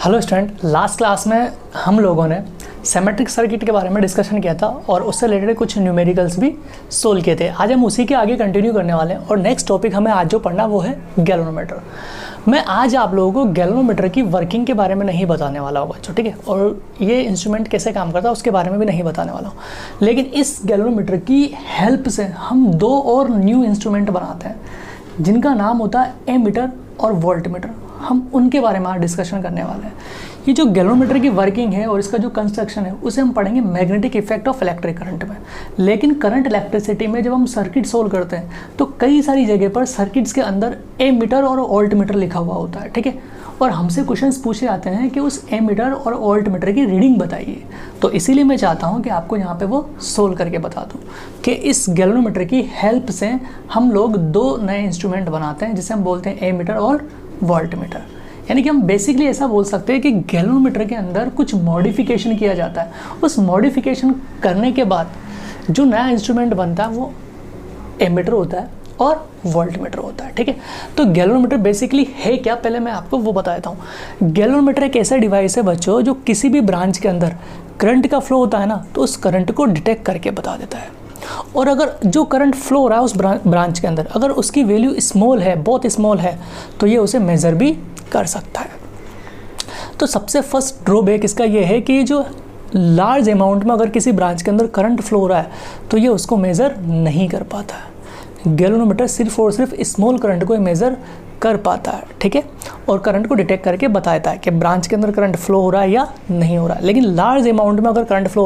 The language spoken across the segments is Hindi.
हेलो स्टूडेंट, लास्ट क्लास में हम लोगों ने सिमेट्रिक सर्किट के बारे में डिस्कशन किया था और उससे रिलेटेड कुछ न्यूमेरिकल्स भी सोल्व किए थे। आज हम उसी के आगे कंटिन्यू करने वाले हैं और नेक्स्ट टॉपिक हमें आज जो पढ़ना वो है गैल्वेनोमीटर। मैं आज आप लोगों को गैल्वेनोमीटर की वर्किंग के बारे में नहीं बताने वाला हूँ बच्चों, ठीक है, और ये इंस्ट्रूमेंट कैसे काम करता है उसके बारे में भी नहीं बताने वाला हूँ। लेकिन इस गैल्वेनोमीटर की हेल्प से हम दो और न्यू इंस्ट्रूमेंट बनाते हैं जिनका नाम होता है एमीटर और वोल्टमीटर। हम उनके बारे में आज डिस्कशन करने वाले हैं। ये जो गैल्वेनोमीटर की वर्किंग है और इसका जो कंस्ट्रक्शन है उसे हम पढ़ेंगे magnetic effect of electric current में। लेकिन करंट इलेक्ट्रिसिटी में जब हम सर्किट सोल्व करते हैं तो कई सारी जगह पर सर्किट्स के अंदर एमीटर और वोल्टमीटर लिखा हुआ होता है, ठीक है, और हमसे क्वेश्चंस पूछे जाते हैं कि उस एमीटर और वोल्टमीटर की रीडिंग बताइए। तो इसीलिए मैं चाहता हूं कि आपको यहाँ पे वो सोल्व करके बता दूं कि इस गैल्वेनोमीटर की हेल्प से हम लोग दो नए इंस्ट्रूमेंट बनाते हैं जिसे हम बोलते हैं एमीटर और वोल्टमीटर। यानी कि हम बेसिकली ऐसा बोल सकते हैं कि गैल्वेनोमीटर के अंदर कुछ मॉडिफिकेशन किया जाता है। उस मॉडिफिकेशन करने के बाद जो नया इंस्ट्रूमेंट बनता है वो एमीटर होता है और वोल्टमीटर होता है, ठीक है। तो गैल्वेनोमीटर बेसिकली है क्या, पहले मैं आपको वो बता देता हूँ। गैल्वेनोमीटर एक ऐसा डिवाइस है बच्चों जो किसी भी ब्रांच के अंदर करंट का फ्लो होता है ना, तो उस करंट को डिटेक्ट करके बता देता है। और अगर जो करंट फ्लो हो रहा है उस ब्रांच के अंदर अगर उसकी वैल्यू स्मॉल है, बहुत स्मॉल है, तो ये उसे मेज़र भी कर सकता है। तो सबसे फर्स्ट ड्रॉबैक इसका ये है कि जो लार्ज अमाउंट में अगर किसी ब्रांच के अंदर करंट फ्लो हो रहा है तो ये उसको मेज़र नहीं कर पाता है। गैल्वेनोमीटर सिर्फ और सिर्फ स्मॉल करंट को मेज़र कर पाता है, ठीक है, और करंट को डिटेक्ट करके बताता है कि ब्रांच के अंदर करंट फ्लो हो रहा है या नहीं हो रहा है। लेकिन लार्ज अमाउंट में अगर करंट फ्लो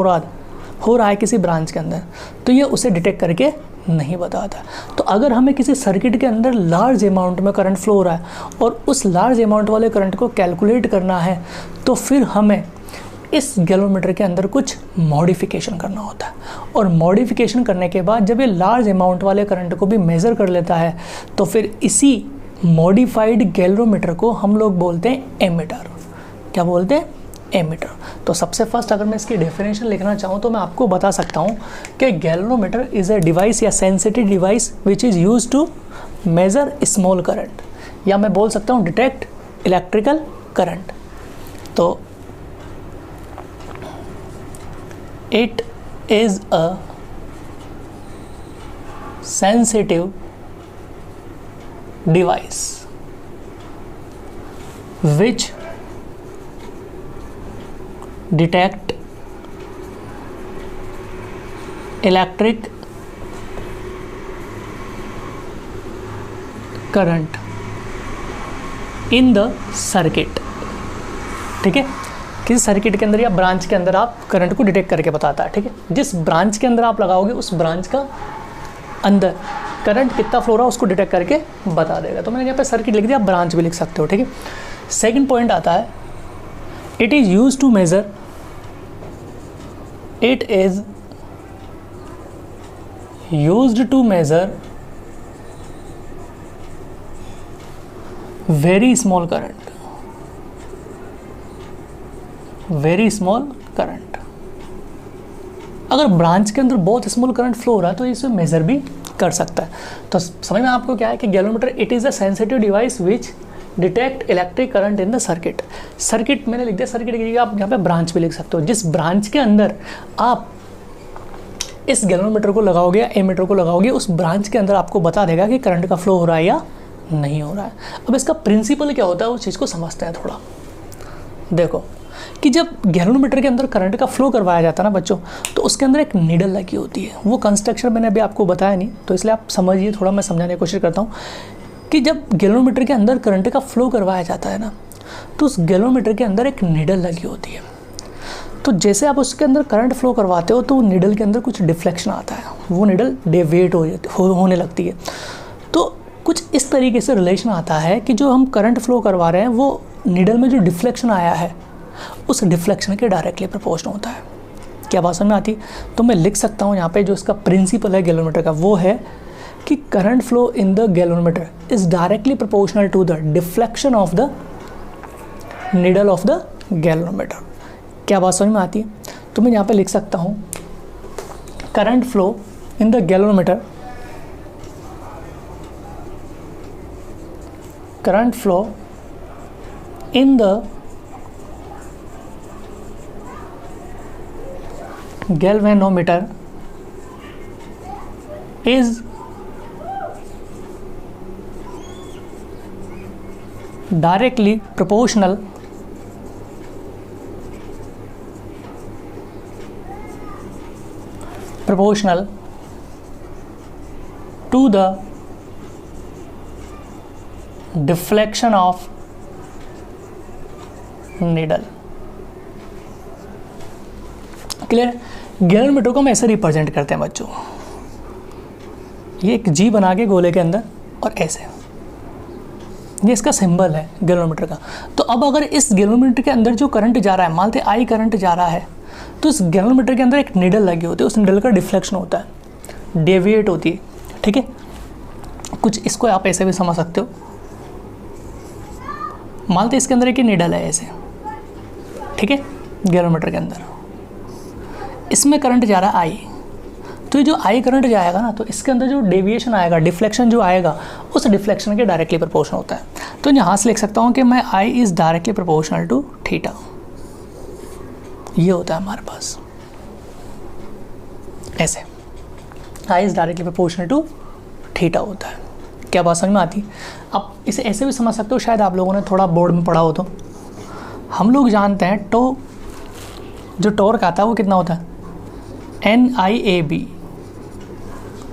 हो रहा है किसी ब्रांच के अंदर तो ये उसे डिटेक्ट करके नहीं बताता। तो अगर हमें किसी सर्किट के अंदर लार्ज अमाउंट में करंट फ्लो हो रहा है और उस लार्ज अमाउंट वाले करंट को कैलकुलेट करना है तो फिर हमें इस गैल्वेनोमीटर के अंदर कुछ मॉडिफिकेशन करना होता है। और मॉडिफिकेशन करने के बाद जब ये लार्ज अमाउंट वाले करंट को भी मेज़र कर लेता है तो फिर इसी मॉडिफाइड गैल्वेनोमीटर को हम लोग बोलते हैं एमीटर। क्या बोलते हैं? एमीटर। तो सबसे फर्स्ट अगर मैं इसकी डेफिनेशन लिखना चाहूँ तो मैं आपको बता सकता हूँ कि गैल्वेनोमीटर इज़ अ डिवाइस या sensitive device which is use to measure small current, या मैं बोल सकता हूँ डिटेक्ट इलेक्ट्रिकल करंट। तो it is a sensitive device which detect electric current in the circuit, ठीक है। किसी सर्किट के अंदर या ब्रांच के अंदर आप करंट को डिटेक्ट करके बताता है, ठीक है। जिस ब्रांच के अंदर आप लगाओगे उस ब्रांच का अंदर करंट कितना फ्लो रहा है उसको डिटेक्ट करके बता देगा। तो मैंने यहाँ पे सर्किट लिख दिया, आप ब्रांच भी लिख सकते हो, ठीक है। सेकंड पॉइंट आता है it is used to measure very small current, अगर ब्रांच के अंदर बहुत स्मॉल करंट फ्लो हो रहा है तो इसे मेज़र भी कर सकता है। तो समझ में आपको क्या है कि galvanometer it is a sensitive device which detect electric current in the circuit. Circuit मैंने लिख दिया, सर्किट की जगह आप यहाँ पे ब्रांच भी लिख सकते हो। जिस ब्रांच के अंदर आप इस गैल्वेनोमीटर को लगाओगे या एमीटर को लगाओगे उस ब्रांच के अंदर आपको बता देगा कि करंट का फ्लो हो रहा है या नहीं हो रहा है। अब इसका प्रिंसिपल क्या होता है उस चीज़ को समझते हैं थोड़ा। देखो कि जब गैल्वेनोमीटर के अंदर करंट का फ्लो करवाया जाता है ना बच्चों, तो उसके अंदर एक नीडल लगी होती है। वो कंस्ट्रक्शन मैंने अभी आपको बताया नहीं, तो इसलिए आप समझिए, थोड़ा मैं समझाने की कोशिश करता हूँ कि जब गैल्वेनोमीटर के अंदर करंट का फ्लो करवाया जाता है ना, तो उस गैल्वेनोमीटर के अंदर एक नीडल लगी होती है। तो जैसे आप उसके अंदर करंट फ्लो करवाते हो तो नीडल के अंदर कुछ डिफ्लेक्शन आता है, वो नीडल डेविएट होने लगती है। तो कुछ इस तरीके से रिलेशन आता है कि जो हम करंट फ्लो करवा रहे हैं वो नीडल में जो डिफ्लेक्शन आया है उस डिफ्लेक्शन के डायरेक्टली प्रोपोर्शनल होता है। क्या बात समझ में आती? तो मैं लिख सकता हूँ यहाँ पे जो इसका प्रिंसिपल है गैल्वेनोमीटर का वो है कि current flow in the galvanometer is directly proportional to the deflection of the needle of the galvanometer. क्या बात समझ में आती है? तो मैं यहाँ पे लिख सकता हूँ current flow in the galvanometer, current flow in the galvanometer is directly proportional to the deflection of needle। Clear? Galvanometer को हम ऐसे रिप्रेजेंट करते हैं बच्चों, ये एक जी बना के गोले के अंदर और ऐसे, ये इसका सिंबल है गैलोमीटर का। तो अब अगर इस गैलोमीटर के अंदर जो करंट जा रहा है, मानते आई करंट जा रहा है, तो इस गैलोमीटर के अंदर एक नीडल लगी होती है, उस नीडल का डिफ्लेक्शन होता है, डेविएट होती है, ठीक है। कुछ इसको आप ऐसे भी समझ सकते हो, मानते इसके अंदर एक नीडल है ऐसे, ठीक है, गैलोमीटर के अंदर, इसमें करंट जा रहा है आई, तो ये जो आई करंट जाएगा ना, तो इसके अंदर जो डेविएशन आएगा, डिफ्लेक्शन जो आएगा, उस डिफ्लेक्शन के डायरेक्टली प्रोपोर्शनल होता है। तो यहाँ से लिख सकता हूँ कि मैं I is directly proportional to theta, ये होता है हमारे पास ऐसे, I is directly proportional to theta होता है। क्या बात समझ में आती? आप इसे ऐसे भी समझ सकते हो, शायद आप लोगों ने थोड़ा बोर्ड में पढ़ा हो तो। हम लोग जानते हैं तो जो टॉर्क आता है वो कितना होता है, NIAB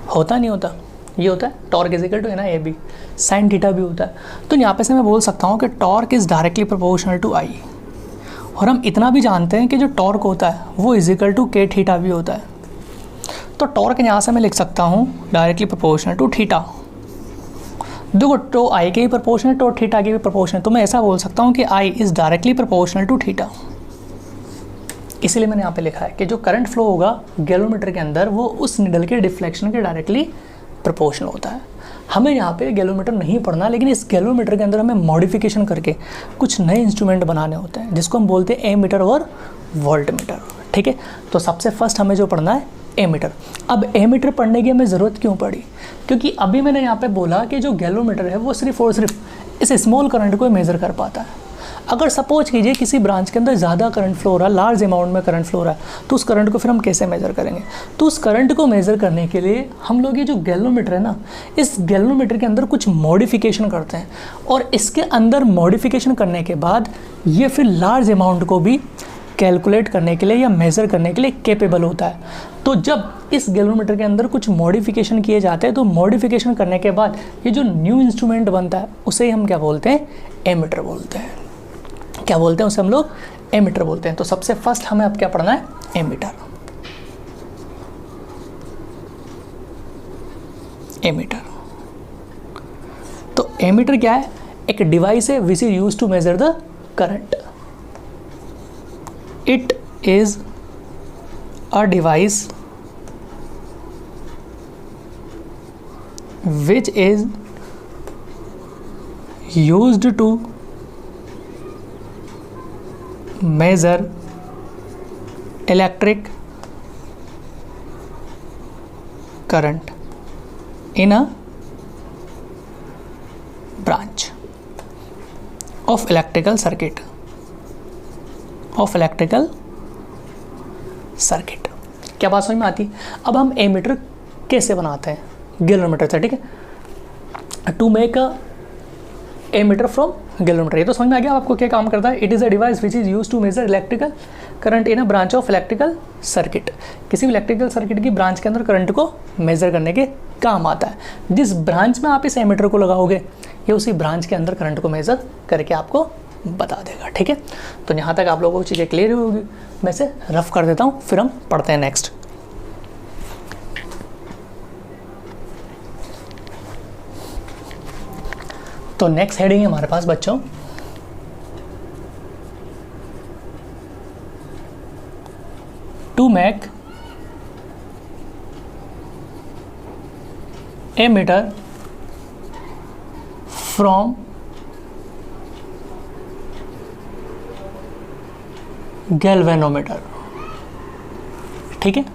होता नहीं होता, ये होता है torque is equal to NIAB, sine theta भी होता है। तो यहाँ पे से मैं बोल सकता हूँ कि torque is directly proportional to I, और हम इतना भी जानते हैं कि जो टॉर्क होता है वो is equal to K theta भी होता है। तो टॉर्क यहाँ से मैं लिख सकता हूँ डायरेक्टली प्रोपोर्शनल टू थीटा। देखो तो आई के भी प्रोपोर्शनल है, तो थीटा के भी प्रोपोर्शनल, तो मैं ऐसा बोल सकता हूँ कि I is directly proportional to theta. इसीलिए मैंने यहाँ पे लिखा है कि जो करंट फ्लो होगा गैलोमीटर के अंदर वो उस निडल के डिफ्लेक्शन के डायरेक्टली प्रोपोर्शनल होता है। हमें यहाँ पे गैलोमीटर नहीं पढ़ना, लेकिन इस गैलोमीटर के अंदर हमें मॉडिफिकेशन करके कुछ नए इंस्ट्रूमेंट बनाने होते हैं, जिसको हम बोलते हैं एमीटर और वोल्टमीटर, ठीक है। तो सबसे फर्स्ट हमें जो पढ़ना है एमीटर। अब एमीटर पढ़ने की हमें ज़रूरत क्यों पड़ी? क्योंकि अभी मैंने यहाँ पे बोला कि जो गैलोमीटर है वो सिर्फ और सिर्फ इस स्मॉल करंट को मेज़र कर पाता है। अगर सपोज कीजिए किसी ब्रांच के अंदर ज़्यादा करंट फ्लो हो रहा है, लार्ज अमाउंट में करंट फ्लो हो रहा है, तो उस करंट को फिर हम कैसे मेज़र करेंगे? तो उस करंट को मेज़र करने के लिए हम लोग ये जो गैलोमीटर है ना, इस गैलोमीटर के अंदर कुछ मॉडिफिकेशन करते हैं, और इसके अंदर मॉडिफिकेशन करने के बाद ये फिर लार्ज अमाउंट को भी कैलकुलेट करने के लिए या मेज़र करने के लिए कैपेबल होता है। तो जब इस गैलोमीटर के अंदर कुछ मॉडिफिकेशन किए जाते हैं, तो मॉडिफिकेशन करने के बाद ये जो न्यू इंस्ट्रूमेंट बनता है उसे हम क्या बोलते हैं? एमीटर बोलते हैं। क्या बोलते हैं उसे हम लोग? एमीटर बोलते हैं। तो सबसे फर्स्ट हमें अब क्या पढ़ना है? एमीटर। एमीटर, तो एमीटर क्या है? एक डिवाइस है which is used to measure the current. It is a device which is used to measure electric current in a branch of electrical circuit. क्या बात समझ में आती? अब हम एमीटर कैसे बनाते हैं? गैलोमीटर से, ठीक है। To make a ammeter from galvanometer, ये तो समझ में आ गया आपको क्या काम करता है? It is a device which is use to measure electrical current in a branch of electrical circuit. किसी भी इलेक्ट्रिकल सर्किट की ब्रांच के अंदर करंट को मेजर करने के काम आता है। जिस ब्रांच में आप इस एमीटर को लगाओगे, ये उसी ब्रांच के अंदर करंट को मेजर करके आपको बता देगा, ठीक है। तो यहाँ तक आप लोगों को चीज़ें क्लियर होगी। मैं इसे रफ कर देता हूँ, फिर हम पढ़ते हैं नेक्स्ट। तो नेक्स्ट हेडिंग है हमारे पास बच्चों to make ammeter from galvanometer, ठीक है।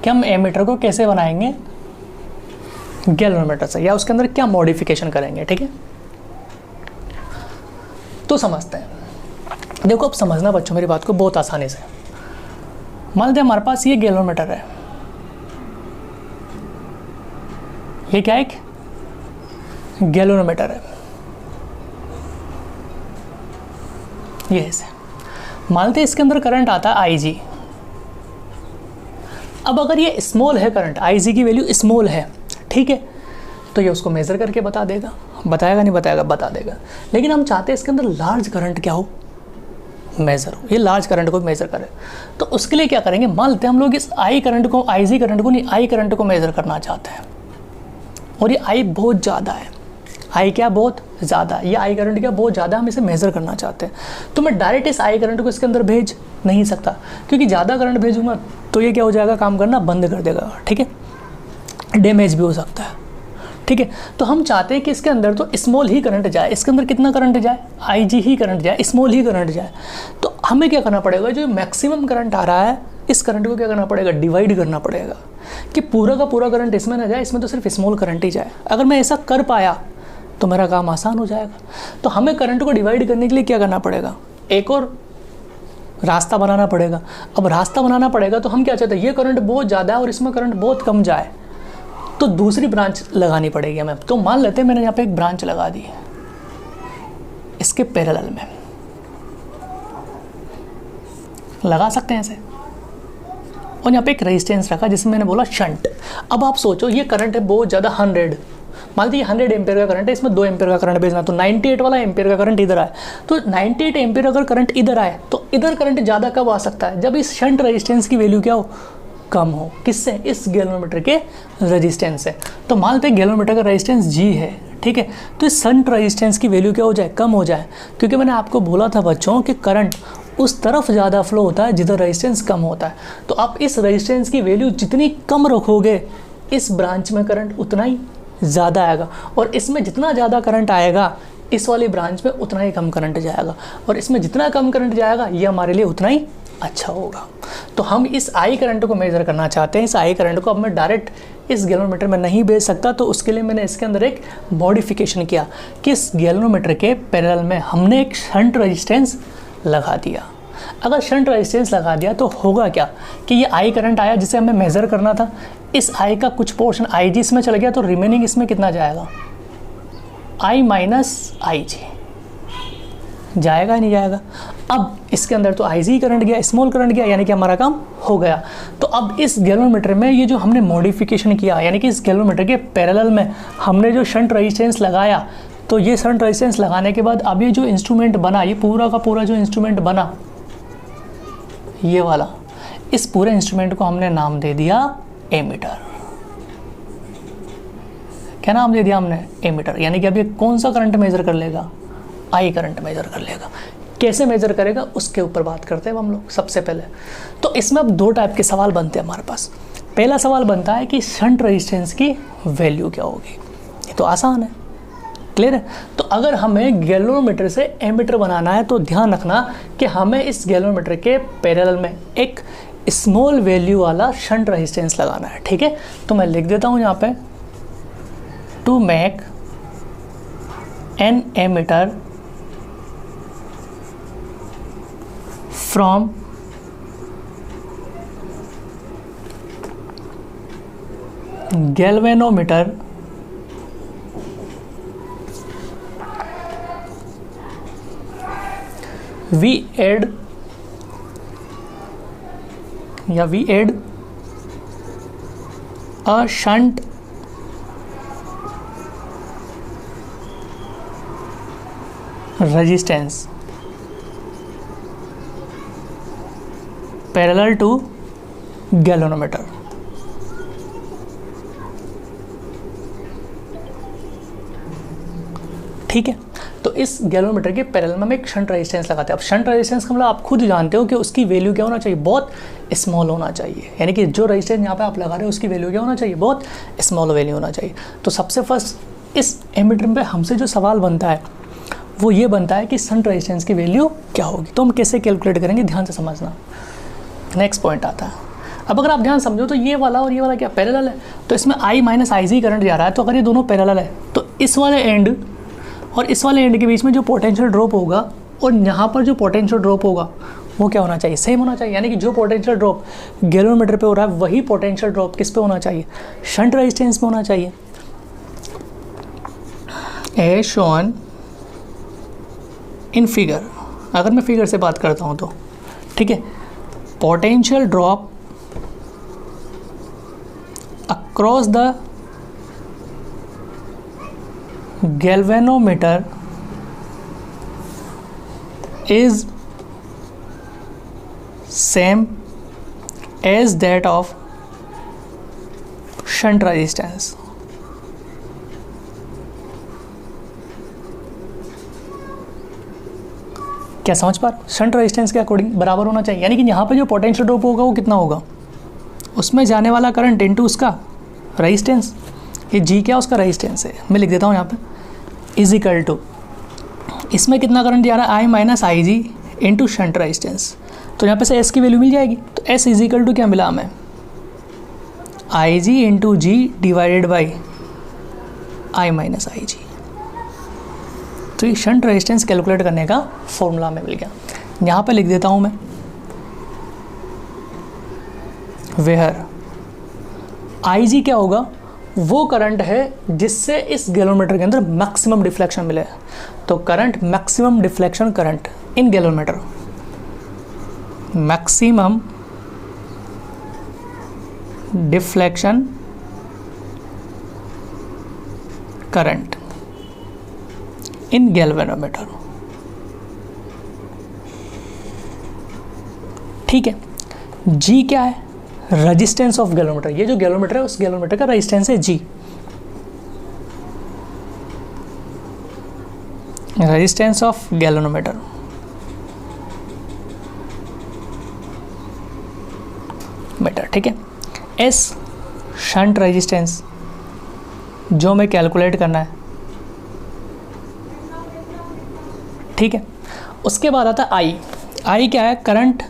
कि हम एमीटर को कैसे बनाएंगे गैल्वेनोमीटर से, या उसके अंदर क्या मॉडिफिकेशन करेंगे, ठीक है। तो समझते हैं। देखो अब समझना बच्चों मेरी बात को बहुत आसानी से। मान लेते हैं हमारे पास ये गैलोमीटर है, ये क्या एक गैलोमीटर है, ये ऐसे मान लेते हैं इसके अंदर करंट आता है IG। अब अगर ये स्मॉल है करंट, IG की वैल्यू स्मॉल है, ठीक है, तो ये उसको मेज़र करके बता देगा, बताएगा नहीं बताएगा, बता देगा। लेकिन हम चाहते हैं इसके अंदर लार्ज करंट क्या हो, मेज़र हो, ये लार्ज करंट को मेज़र करे। तो उसके लिए क्या करेंगे, मान लेते हैं हम लोग इस IG करंट को नहीं I करंट को मेज़र करना चाहते हैं, और ये I बहुत ज़्यादा है, I क्या बहुत ज़्यादा है, ये I करंट क्या बहुत ज़्यादा, हम इसे मेज़र करना चाहते हैं। तो मैं डायरेक्ट इस I करंट को इसके अंदर भेज नहीं सकता, क्योंकि ज़्यादा करंट भेजूंगा तो ये क्या हो जाएगा, काम करना बंद कर देगा, ठीक है, डैमेज भी हो सकता है, ठीक है। तो हम चाहते हैं कि इसके अंदर तो स्मॉल ही करंट जाए, इसके अंदर कितना करंट जाए, IG ही करंट जाए, स्मॉल ही करंट जाए। तो हमें क्या करना पड़ेगा, जो मैक्सिमम करंट आ रहा है इस करंट को क्या करना पड़ेगा, डिवाइड करना पड़ेगा, कि पूरा का पूरा करंट इसमें ना जाए, इसमें तो सिर्फ स्मॉल करंट ही जाए। अगर मैं ऐसा कर पाया तो मेरा काम आसान हो जाएगा। तो हमें करंट को डिवाइड करने के लिए क्या करना पड़ेगा, एक और रास्ता बनाना पड़ेगा। अब रास्ता बनाना पड़ेगा तो हम क्या चाहते हैं, ये करंट बहुत ज़्यादा है और इसमें करंट बहुत कम जाए, तो दूसरी ब्रांच लगानी पड़ेगी हमें। तो मान लेते हैं मैंने यहाँ पे एक ब्रांच लगा दी इसके पैरेलल में, लगा सकते हैं ऐसे, और यहाँ पे एक रेजिस्टेंस रखा जिसमें मैंने बोला शंट। अब आप सोचो ये करंट है बहुत ज़्यादा 100, मान लीजिए 100 एम्पेयर का करंट है, इसमें 2 एम्पेयर का करंट भेजना, तो 98 वाला एम्पेयर का करंट इधर आए। तो 98 एम्पेयर अगर करंट इधर आए तो इधर करंट ज़्यादा कब आ सकता है, जब इस शंट रेजिस्टेंस की वैल्यू क्या हो, कम हो। किससे, इस गैलोमीटर के रेजिस्टेंस से। तो मान लेते हैं गैलोमीटर का रेजिस्टेंस G है, ठीक है, तो इस शंट रेजिस्टेंस की वैल्यू क्या हो जाए, कम हो जाए, क्योंकि मैंने आपको बोला था बच्चों कि करंट उस तरफ ज़्यादा फ्लो होता है जिधर रेजिस्टेंस कम होता है। तो आप इस रेजिस्टेंस की वैल्यू जितनी कम रखोगे इस ब्रांच में करंट उतना ही ज़्यादा आएगा, और इसमें जितना ज़्यादा करंट आएगा इस वाली ब्रांच में उतना ही कम करंट जाएगा, और इसमें जितना कम करंट जाएगा ये हमारे लिए उतना ही अच्छा होगा। तो हम इस I करंट को मेज़र करना चाहते हैं। इस I करंट को अब मैं डायरेक्ट इस गैलोमीटर में नहीं भेज सकता, तो उसके लिए मैंने इसके अंदर एक मॉडिफिकेशन किया कि इस गैलोमीटर के पैरेलल में हमने एक शंट रेजिस्टेंस लगा दिया। अगर शंट रेजिस्टेंस लगा दिया तो होगा क्या कि ये I करंट आया जिसे हमें मेज़र करना था, इस I का कुछ पोर्शन IG इसमें चला गया, तो रिमेनिंग इसमें कितना जाएगा, I माइनस IG जाएगा ही नहीं जाएगा। अब इसके अंदर तो IG करंट गया, स्मॉल करंट गया, यानी कि हमारा काम हो गया। तो अब इस गैलोमीटर में ये जो हमने मॉडिफिकेशन किया, यानी कि इस गैलोमीटर के पैरेलल में हमने जो शंट रेजिस्टेंस लगाया, तो ये शंट रेजिस्टेंस लगाने के बाद अब ये जो इंस्ट्रूमेंट बना, ये पूरा का पूरा जो इंस्ट्रूमेंट बना ये वाला, इस पूरे इंस्ट्रूमेंट को हमने नाम दे दिया एमीटर। क्या नाम दे दिया हमने, एमीटर। यानी कि अब ये कौन सा करंट मेज़र कर लेगा, I करंट मेज़र कर लेगा। कैसे मेज़र करेगा उसके ऊपर बात करते हैं हम लोग सबसे पहले। तो इसमें अब 2 टाइप के सवाल बनते हैं हमारे पास। पहला सवाल बनता है कि शंट रेजिस्टेंस की वैल्यू क्या होगी, ये तो आसान है, क्लियर है। तो अगर हमें गैलोमीटर से एमीटर बनाना है तो ध्यान रखना कि हमें इस गैलोमीटर के पैरेलल में एक स्मॉल वैल्यू वाला शंट रेजिस्टेंस लगाना है, ठीक है। तो मैं लिख देता हूँ यहाँ पे, to make an ammeter from galvanometer we add a shunt resistance parallel to galvanometer। ठीक है, तो इस गैलोमीटर के पैरेलल में हम एक शंट रेजिस्टेंस लगाते हैं। अब शंट रेजिस्टेंस का मतलब आप खुद जानते हो कि उसकी वैल्यू क्या होना चाहिए, बहुत स्मॉल होना चाहिए। यानी कि जो रेजिस्टेंस यहाँ पे आप लगा रहे हो उसकी वैल्यू क्या होना चाहिए, बहुत स्मॉल वैल्यू होना चाहिए। तो सबसे फर्स्ट इस एमीटर पे हमसे जो सवाल बनता है वो ये बनता है कि शंट रेजिस्टेंस की वैल्यू क्या होगी। तो हम कैसे कैलकुलेट करेंगे, ध्यान से समझना। नेक्स्ट पॉइंट आता है, अब अगर आप ध्यान समझो तो ये वाला और ये वाला क्या पैरेलल है, तो इसमें I माइनस IG करंट जा रहा है। तो अगर ये दोनों पैरेलल है तो इस वाले एंड और इस वाले एंड के बीच में जो पोटेंशियल ड्रॉप होगा और यहाँ पर जो पोटेंशियल ड्रॉप होगा वो क्या होना चाहिए, सेम होना चाहिए। यानी कि जो पोटेंशियल ड्रॉप गैल्वेनोमीटर पे हो रहा है वही पोटेंशियल ड्रॉप किस पे होना चाहिए, शंट रेजिस्टेंस में होना चाहिए। एज शोन इन फिगर, अगर मैं फिगर से बात करता हूँ तो ठीक है, potential drop across the galvanometer is same as that of shunt resistance। क्या समझ पा रहे हो, शंट रेजिस्टेंस के अकॉर्डिंग बराबर होना चाहिए। यानी कि यहाँ पे जो पोटेंशियल ड्रॉप होगा वो कितना होगा, उसमें जाने वाला करंट इनटू उसका रेजिस्टेंस, ये जी क्या उसका रेजिस्टेंस है, मैं लिख देता हूँ यहाँ पे इज इक्वल टू, इसमें कितना करंट जा रहा है आई minus I G into shunt resistance. तो यहाँ पे से एस की वैल्यू मिल जाएगी, तो एस इज इक्वल टू क्या मिला हमें, I G into G divided by I minus I G. तो ये शंट रेजिस्टेंस कैलकुलेट करने का फॉर्मूला में मिल गया। यहाँ पे लिख देता हूँ मैं, वेयर आई जी क्या होगा, वो करंट है जिससे इस गैल्वेनोमीटर के अंदर मैक्सिमम डिफ्लेक्शन मिले। तो current, maximum deflection current in galvanometer, maximum deflection current in galvanometer. ठीक है, जी क्या है, रेजिस्टेंस ऑफ गैल्वेनोमीटर, ये जो गैल्वेनोमीटर है उस गैल्वेनोमीटर का रेजिस्टेंस है जी, रेजिस्टेंस ऑफ गैल्वेनोमीटर। मीटर, ठीक है। एस शंट रेजिस्टेंस जो हमें कैलकुलेट करना है, ठीक है। उसके बाद आता है आई, आई क्या है, current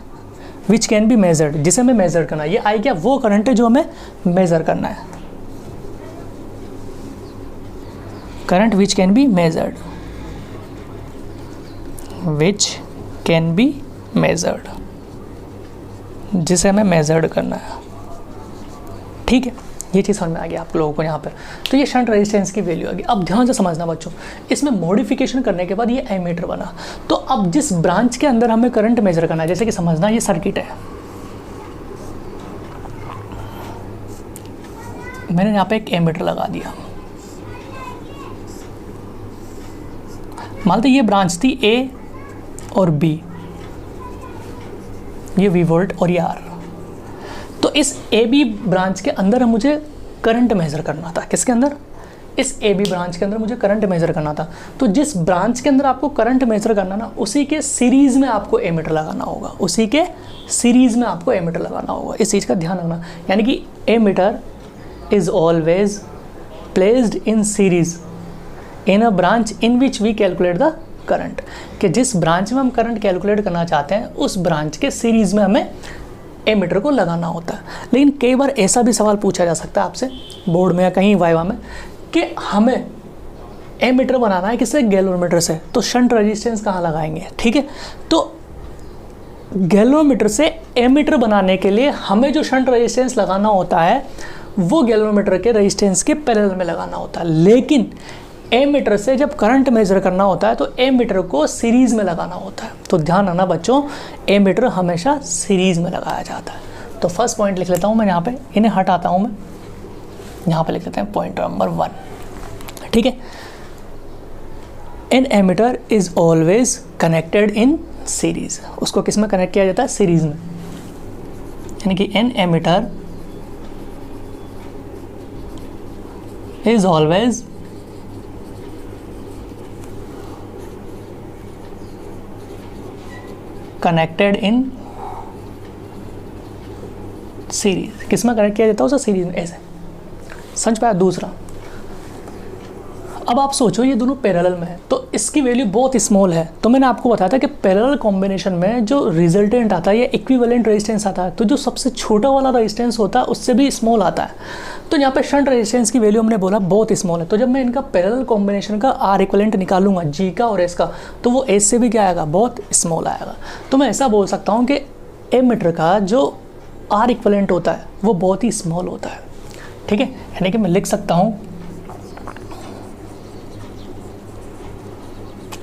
which can be measured, जिसे हमें मेजर करना है। ये आई क्या, वो करंट है जो हमें मेजर करना है, current which can be measured, which can be measured, जिसे हमें मेजर्ड करना है। ठीक है, ये चीज़ समझ में आ गया आप लोगों को यहाँ पर। तो ये शंट रेजिस्टेंस की वैल्यू आ गई। अब ध्यान से समझना बच्चों, इसमें मॉडिफिकेशन करने के बाद ये एमीटर बना। तो अब जिस ब्रांच के अंदर हमें करंट मेजर करना है, जैसे कि समझना ये सर्किट है, मैंने यहाँ पे एक एमीटर लगा दिया। मान लो ये ब्रांच थी ए और बी, ये वी वोल्ट और ये आर। तो इस ए बी ब्रांच के अंदर मुझे करंट मेजर करना था। किसके अंदर, इस ए बी ब्रांच के अंदर मुझे करंट मेजर करना था। तो जिस ब्रांच के अंदर आपको करंट मेजर करना ना, उसी के सीरीज में आपको एमीटर लगाना होगा, उसी के सीरीज में आपको एमीटर लगाना होगा। इस चीज़ का ध्यान रखना। यानी कि ammeter is always placed in series in a branch in which we calculate the current, कि जिस ब्रांच में हम करंट कैलकुलेट करना चाहते हैं उस ब्रांच के सीरीज में हमें एमीटर को लगाना होता है। लेकिन कई बार ऐसा भी सवाल पूछा जा सकता है आपसे बोर्ड में या कहीं वाइवा में कि हमें एमीटर बनाना है किससे, गैल्वेनोमीटर से, तो शंट रेजिस्टेंस कहाँ लगाएंगे। ठीक है, तो गैल्वेनोमीटर से एमीटर बनाने के लिए हमें जो शंट रेजिस्टेंस लगाना होता है वो गैल्वेनोमीटर के रेजिस्टेंस के पैरेलल में लगाना होता है। लेकिन एमीटर से जब करंट मेजर करना होता है तो एमीटर को सीरीज में लगाना होता है। तो ध्यान रखना बच्चों, एमीटर हमेशा सीरीज में लगाया जाता है। तो फर्स्ट पॉइंट लिख लेता हूँ मैं यहाँ पे, इन्हें हटाता हूँ मैं, यहाँ पे लिख लेते हैं पॉइंट नंबर 1। ठीक है, an ammeter is always connected in series. उसको किस में कनेक्ट किया जाता है, सीरीज में। यानी कि an ammeter is always connected in series. किस में कनेक्ट किया जाता है उसे, सीरीज में। ऐसे समझ पाया। दूसरा, अब आप सोचो ये दोनों पैरेलल में है तो इसकी वैल्यू बहुत स्मॉल है। तो मैंने आपको बताया था कि पैरेलल कॉम्बिनेशन में जो रिजल्टेंट आता है या इक्विवेलेंट रेजिस्टेंस आता है, तो जो सबसे छोटा वाला रेजिस्टेंस होता है उससे भी स्मॉल आता है। तो यहाँ पे शंट रेजिस्टेंस की वैल्यू हमने बोला बहुत स्मॉल है। तो जब मैं इनका पैरेलल कॉम्बिनेशन का आर इक्विवेलेंट निकालूंगा जी का और एस का, तो वो एस से भी क्या आएगा, बहुत स्मॉल आएगा। तो मैं ऐसा बोल सकता हूँ कि एमीटर का जो आर इक्विवेलेंट होता है वो बहुत ही स्मॉल होता है। ठीक है, यानी कि मैं लिख सकता हूँ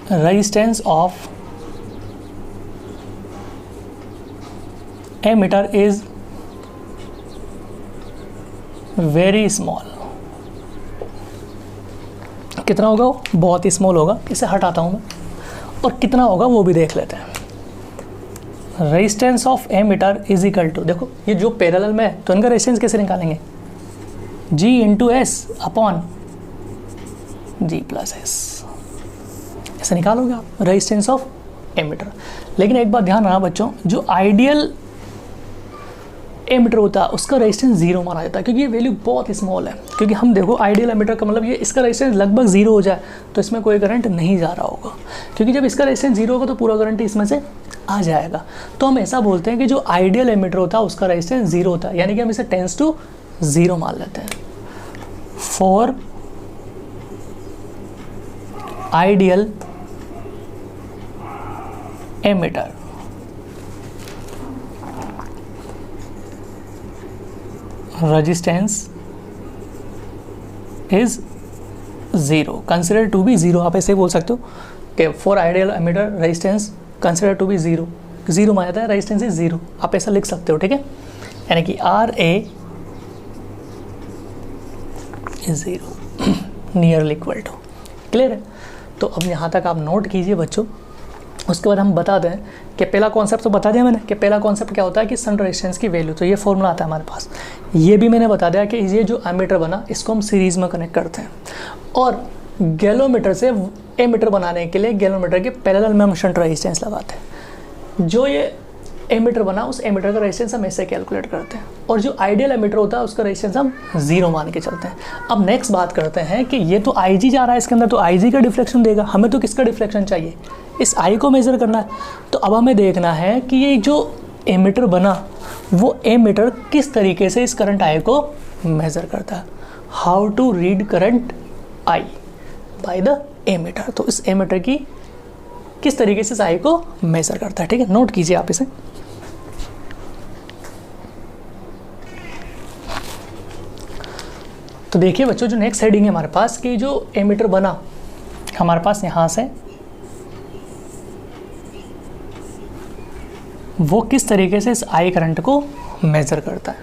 resistance of emitter is very small। कितना होगा, बहुत ही स्मॉल होगा। इसे हटाता हूँ मैं, और कितना होगा वो भी देख लेते हैं। Resistance of ammeter is equal to, देखो ये जो पैरेलल में है तो इनका रेजिस्टेंस कैसे निकालेंगे, G into S upon G plus S, ऐसे निकालोगे आप रेजिस्टेंस ऑफ एमीटर। लेकिन एक बात ध्यान रखना बच्चों, जो आइडियल एमीटर होता है उसका रेजिस्टेंस जीरो माना जाता है, क्योंकि ये वैल्यू बहुत स्मॉल है। क्योंकि हम देखो आइडियल एमीटर का मतलब ये इसका रेजिस्टेंस लगभग जीरो हो जाए तो इसमें कोई करंट नहीं जा रहा होगा, क्योंकि जब इसका रेजिस्टेंस जीरो होगा तो पूरा करंट इसमें से आ जाएगा। तो हम ऐसा बोलते हैं कि जो आइडियल एमीटर होता है उसका रेजिस्टेंस जीरो होता है, यानी कि हम इसे टेंस टू जीरो मान लेते हैं। For ideal ammeter resistance is zero, consider to be zero. आप ऐसे बोल सकते हो कि for ideal ammeter resistance consider to be zero, zero माना जाता है, रेजिस्टेंस इज जीरो। आप ऐसा लिख सकते हो, ठीक है, यानी कि R A is zero nearly equal to. Clear है? तो अब यहाँ तक आप नोट कीजिए बच्चों। उसके बाद हम बता दें कि पहला कॉन्सेप्ट तो बता दिया मैंने कि पहला कॉन्सेप्ट क्या होता है कि शंट रेजिस्टेंस की वैल्यू, तो ये फॉर्मूला आता है हमारे पास। ये भी मैंने बता दिया कि ये जो एमीटर बना इसको हम सीरीज़ में कनेक्ट करते हैं, और गैलोमीटर से एमीटर बनाने के लिए गैलोमीटर के पैरेलल में हम शंट रेजिस्टेंस लगाते हैं। जो ये एमीटर बना उस एमीटर का रेजिस्टेंस हम ऐसे कैलकुलेट करते हैं, और जो आइडियल एमीटर होता है उसका रेजिस्टेंस हम जीरो मान के चलते हैं। अब नेक्स्ट बात करते हैं कि ये तो IG जा रहा है इसके अंदर, तो IG का डिफ्लेक्शन देगा, हमें तो किसका डिफ्लेक्शन चाहिए, इस I को मेज़र करना है। तो अब हमें देखना है कि ये जो एमीटर बना वो एमीटर किस तरीके से इस करंट I को मेज़र करता है। How to read current I by the ammeter, तो इस एमीटर की किस तरीके से इस I को मेज़र करता है। ठीक है, नोट कीजिए आप इसे। तो देखिए बच्चों, जो नेक्स्ट हेडिंग है हमारे पास कि जो एमीटर बना हमारे पास यहाँ से, वो किस तरीके से इस I करंट को मेज़र करता है।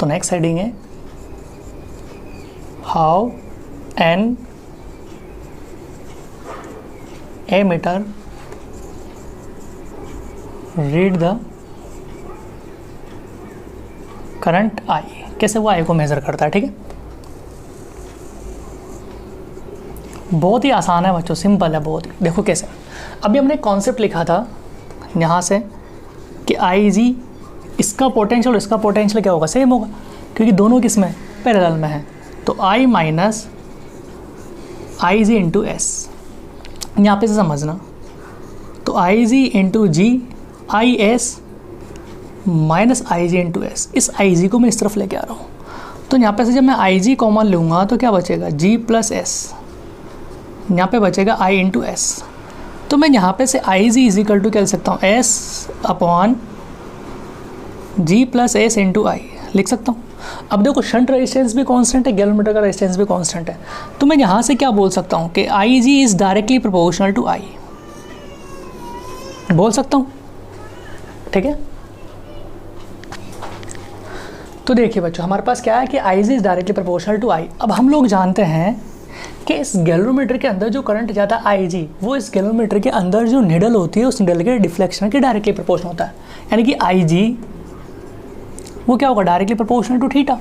तो नेक्स्ट हेडिंग है how an ammeter read the current I, कैसे वो I को मेज़र करता है। ठीक है, बहुत ही आसान है बच्चों, सिंपल है बहुत ही। देखो कैसे, अभी हमने कॉन्सेप्ट लिखा था यहाँ से कि IG इसका पोटेंशियल और इसका पोटेंशियल क्या होगा, सेम होगा, क्योंकि दोनों किस में पैरेलल में है। तो I minus IG into S, यहाँ पे से समझना, तो IG into G I S minus IG into S, इस IG को मैं इस तरफ लेके आ रहा हूँ। तो यहाँ पे से जब मैं IG कॉमन लूँगा तो क्या बचेगा, G प्लस एस, यहाँ पे बचेगा I इंटू एस। तो मैं यहाँ पे से IG इज इक्वल टू क्या लिख सकता हूँ, S upon G plus S into I लिख सकता हूँ। अब देखो शंट रेजिस्टेंस भी कांस्टेंट है, गैलोमीटर का रेजिस्टेंस भी कांस्टेंट है, तो मैं यहाँ से क्या बोल सकता हूँ कि IG is directly proportional to I, बोल सकता हूँ। ठीक है, तो देखिए बच्चों, हमारे पास क्या है कि IG is directly proportional to I। अब हम लोग जानते हैं कि इस गैलोमीटर के अंदर जो करंट जाता है IG, वो इस गैलोमीटर के अंदर जो निडल होती है उस निडल के डिफ्लेक्शन के डायरेक्टली प्रोपोर्शनल होता है, यानी कि IG वो क्या होगा, डायरेक्टली प्रोपोर्शनल टू थीटा,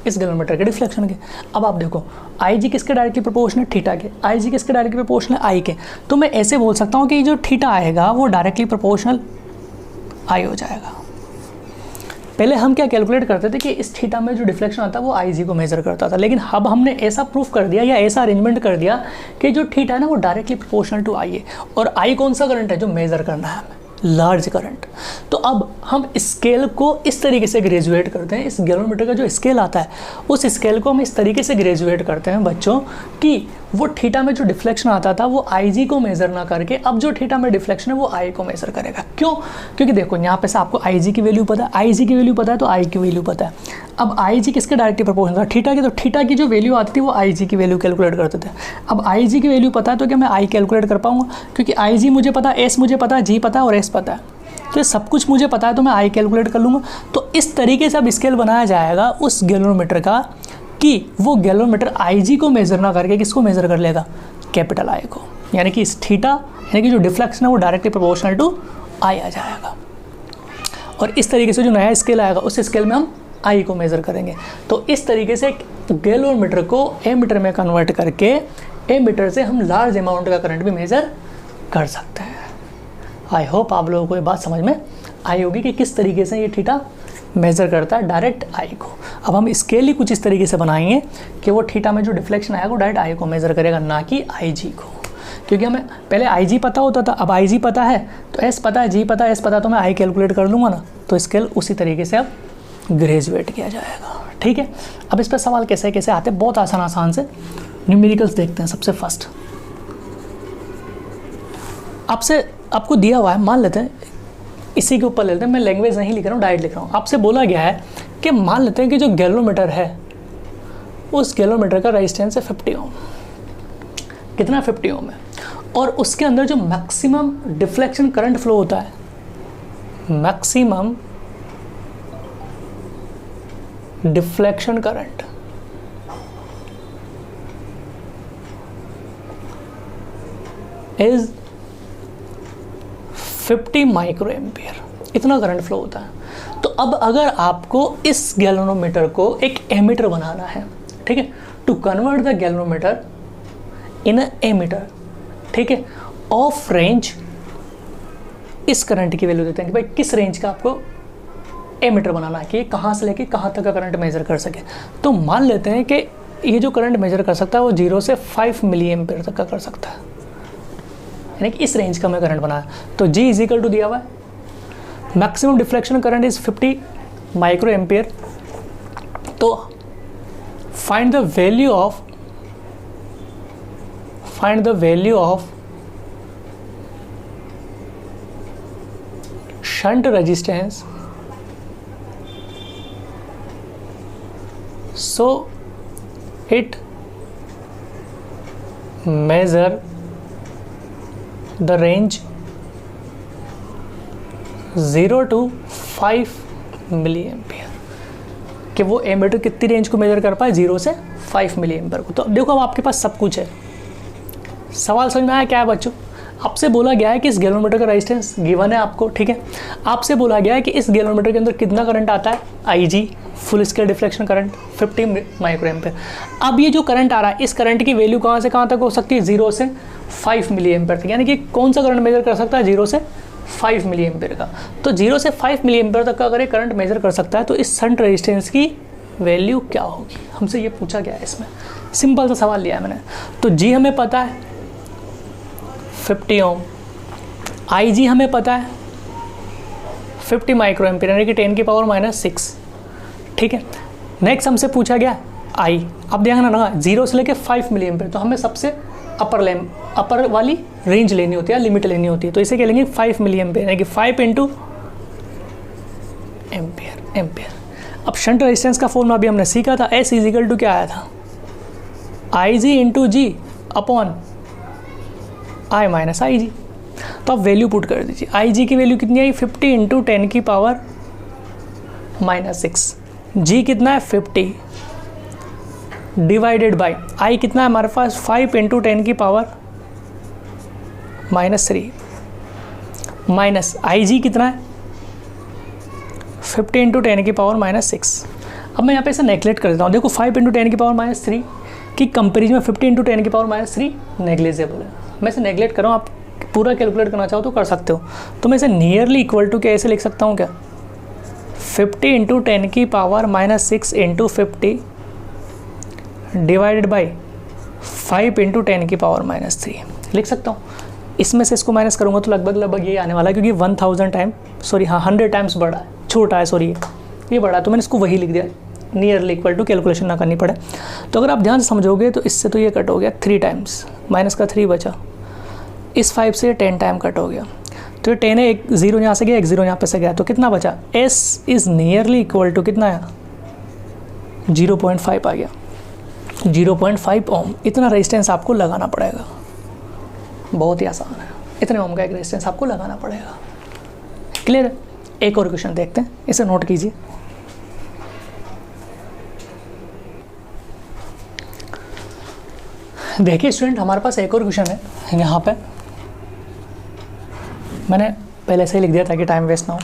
इस गैलोमीटर के डिफ्लेक्शन के। अब आप देखो IG किसके डायरेक्टली प्रोपोर्शनल, थीटा के। IG किसके डायरेक्टली प्रोपोर्शनल, I के। तो मैं ऐसे बोल सकता हूँ कि जो थीटा आएगा वो डायरेक्टली प्रोपोर्शनल I हो जाएगा। पहले हम क्या कैलकुलेट करते थे कि इस थीटा में जो डिफ्लेक्शन आता है वो आई जी को मेजर करता था, लेकिन अब हमने ऐसा प्रूफ कर दिया या ऐसा अरेंजमेंट कर दिया कि जो थीटा है ना वो डायरेक्टली प्रोपोर्शनल टू आई है, और आई कौन सा करंट है जो मेजर करना है हमें, लार्ज करंट। तो अब हम स्केल को इस तरीके से ग्रेजुएट करते हैं, इस गैलोमीटर का जो स्केल आता है उस स्केल को हम इस तरीके से ग्रेजुएट करते हैं बच्चों कि वो थीटा में जो डिफ्लेक्शन आता था वो आई जी को मेज़र ना करके अब जो थीटा में डिफ्लेक्शन है वो आई को मेज़र करेगा। क्यों? क्योंकि देखो यहाँ पे से आपको आई जी की वैल्यू पता है, आई जी की वैल्यू पता है तो आई की वैल्यू पता है। अब आई जी किसके डायरेक्टली प्रोपोर्शनल था, थीटा की, तो थीटा की जो वैल्यू आती थी वो आई जी की वैल्यू कैलकुलेट करते थे। अब आई जी की वैल्यू पता है तो क्या मैं आई कैलकुलेट कर पाऊँगा, क्योंकि आई जी मुझे पता है, एस मुझे पता है, जी पता है और एस पता है, तो ये सब कुछ मुझे पता है तो मैं आई कैलकुलेट कर लूँगा। तो इस तरीके से अब स्केल बनाया जाएगा उस गैलोमीटर का कि वो गैलोमीटर आई जी को मेज़र ना करके किसको मेज़र कर लेगा, कैपिटल आई को, यानी कि इस थीटा यानी कि जो डिफ्लेक्शन है वो डायरेक्टली प्रोपोर्शनल टू आई आ जाएगा। और इस तरीके से जो नया स्केल आएगा उस स्केल में हम आई को मेज़र करेंगे। तो इस तरीके से गैलोमीटर को एमीटर में कन्वर्ट करके एमीटर से हम लार्ज अमाउंट का करंट भी मेज़र कर सकते हैं। आई होप आप लोगों को ये बात समझ में आई होगी कि किस तरीके से ये थीटा मेज़र करता है डायरेक्ट आई को। अब हम स्केल ही कुछ इस तरीके से बनाएंगे कि वो थीटा में जो डिफ्लेक्शन आएगा वो डायरेक्ट आई को मेज़र करेगा, ना कि आई जी को, क्योंकि हमें पहले आई जी पता होता था, अब आई जी पता है तो एस पता है, जी पता है, एस पता है, तो मैं आई कैलकुलेट कर लूँगा ना। तो स्केल उसी तरीके से अब ग्रेजुएट किया जाएगा। ठीक है, अब इस पर सवाल कैसे कैसे आते हैं, बहुत आसान से न्यूमेरिकल्स देखते हैं। सबसे फर्स्ट आपको दिया हुआ है, मान लेते हैं इसी के ऊपर ले लेते हैं, मैं लैंग्वेज नहीं लिख रहा हूँ, डायरेक्ट लिख रहा हूँ। आपसे बोला गया है कि मान लेते हैं कि जो गैलोमीटर है उस गैलोमीटर का रेजिस्टेंस है 50 ओम। कितना? 50 ओम है, और उसके अंदर जो मैक्सिमम डिफ्लेक्शन करंट फ्लो होता है, maximum deflection current is 50 micro ampere, इतना करंट फ्लो होता है। तो अब अगर आपको इस गैलोमीटर को एक एमीटर बनाना है, ठीक है, to convert the galvanometer in a ammeter, ठीक है, ऑफ रेंज, इस करंट की वैल्यू देते हैं कि भाई किस रेंज का आपको एमीटर बनाना है कि कहाँ से लेके कहाँ तक का करंट मेजर कर सके। तो मान लेते हैं कि ये जो करंट मेजर कर सकता है वो 0 से 5 मिली एम्पियर तक का कर सकता है, यानी कि इस रेंज का मैं करंट बनाया। तो G इज इक्वल टू दिया हुआ है, maximum deflection current is 50 micro ampere. तो find the value of shunt resistance so it measure the range 0 to 5 milli ampere, कि वो एमीटर कितनी रेंज को मेजर कर पाए, 0 से 5 मिली एम्पियर को। तो देखो अब आपके पास सब कुछ है। सवाल समझ में आया क्या है बच्चों? आपसे बोला गया है कि इस गैलोमीटर का रेजिस्टेंस गिवन है आपको, ठीक है। आपसे बोला गया है कि इस गैलोमीटर के अंदर कितना करंट आता है, IG full scale deflection current 50 micro ampere. अब ये जो करंट आ रहा है, इस करंट की वैल्यू कहाँ से कहाँ तक हो सकती है, 0 से 5 मिली एम्पियर तक, यानी कि कौन सा करंट मेजर कर सकता है, 0 से 5 मिली एम्पियर का। तो 0 से 5 मिली एम्पियर तक का अगर ये करंट मेजर कर सकता है तो इस शंट रेजिस्टेंस की वैल्यू क्या होगी, हमसे ये पूछा गया है। इसमें सिंपल सा सवाल लिया है मैंने। तो G हमें पता है 50 ओम, IG हमें पता है 50 माइक्रो एम्पियर, यानी कि 10 की पावर -6, ठीक है। नेक्स्ट हमसे पूछा गया I, अब देखना ना 0 से लेके 5 मिली एम्पियर, तो हमें सबसे अपर वाली रेंज लेनी होती है, लिमिट लेनी होती है। तो इसे क्या लेंगे, 5 मिली एम्पियर, यानी कि 5 इंटू एम्पियर। अब शंट रेजिस्टेंस का फॉर्मूला अभी हमने सीखा था, S इज इक्वल टू क्या आया था, IG into G upon I minus IG। तो आप वैल्यू पुट कर दीजिए। IG की वैल्यू कितनी आई, 50 इंटू 10 की पावर -6। G कितना है 50 डिवाइडेड बाई I कितना है हमारे पास 5 इंटू 10 की पावर -3 माइनस IG कितना है 50 इंटू 10 की पावर -6। अब मैं यहाँ पे इसे नेगलेक्ट कर देता हूँ। देखो 5 इंटू 10 की पावर -3 की कंपेरिजन में 50 इंटू 10 की पावर -3 नेग्लिजिबल है। मैं इसे नेगलेक्ट कर रहा हूँ, आप पूरा कैलकुलेट करना चाहो तो कर सकते हो। तो मैं इसे नियरली इक्वल टू क्या ऐसे लिख सकता हूँ क्या, 50 इंटू 10 की power -6 into 50 divided by 5 into 10 की पावर -3 लिख सकता हूँ। इसमें से इसको माइनस करूँगा तो लगभग ये आने वाला है, क्योंकि 1000 टाइम 100 टाइम्स बड़ा है, छोटा है, सॉरी ये बड़ा है, तो मैंने इसको वही लिख दिया, नियरली इक्वल टू, कैलकुलेशन ना करनी पड़े। तो अगर आप ध्यान से समझोगे तो इससे तो ये कट हो गया 3 टाइम्स, माइनस का 3 बचा, इस 5 से 10 टाइम कट हो गया, तो ये 10 है, एक 0 यहाँ से गया, एक 0 यहाँ पे से गया, तो कितना बचा, S is nearly equal to कितना आया, 0.5 आ गया, 0.5 ओम। इतना रेजिस्टेंस आपको लगाना पड़ेगा, बहुत ही आसान है, इतने ओम का एक रेजिस्टेंस आपको लगाना पड़ेगा। क्लियर है? एक और क्वेश्चन देखते हैं, इसे नोट कीजिए। देखिए स्टूडेंट, हमारे पास एक और क्वेश्चन है, यहाँ पे मैंने पहले से ही लिख दिया ताकि टाइम वेस्ट ना हो।